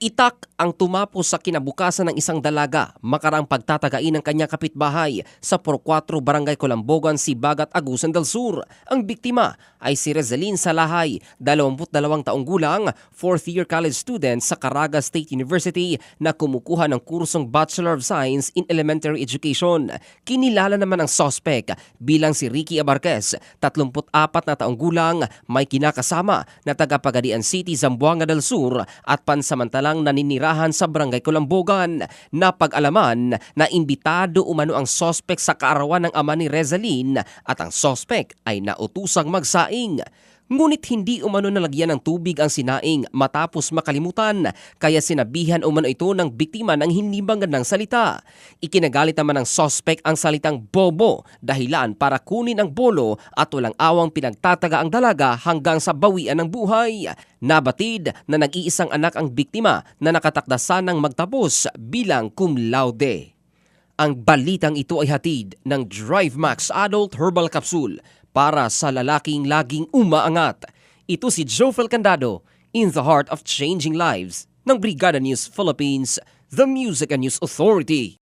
Itak ang tumapos sa kinabukasan ng isang dalaga makarang pagtatagain ng kanyang kapitbahay sa Por 4 Barangay Colambogan, Sibagat, Agusan del Sur. Ang biktima ay si Rezaline Salahay, 22 taong gulang, 4th year college student sa Caraga State University na kumukuha ng kursong Bachelor of Science in Elementary Education. Kinilala naman ang suspect bilang si Ricky Abarquez, 34 na taong gulang, may kinakasama na taga Pagadian City, Zamboanga del Sur at pansamantalang naninirahan sa Barangay Colambogan. Napag-alaman na imbitado umano ang sospek sa kaarawan ng ama ni Rezaline at ang sospek ay nautusang magsaing. Ngunit hindi umano nalagyan ng tubig ang sinaing matapos makalimutan, kaya sinabihan umano ito ng biktima ng hindi magandang salita. Ikinagalit naman ng sospek ang salitang bobo dahilan para kunin ang bolo at walang awang pinagtataga ang dalaga hanggang sa bawian ng buhay. Nabatid na nag-iisang anak ang biktima na nakatakdasan ng magtapos bilang cum laude. Ang balitang ito ay hatid ng Drive Max Adult Herbal Capsule para sa lalaking laging umaangat. Ito si Jofel Candado, in the heart of changing lives ng Brigada News Philippines, the Music and News Authority.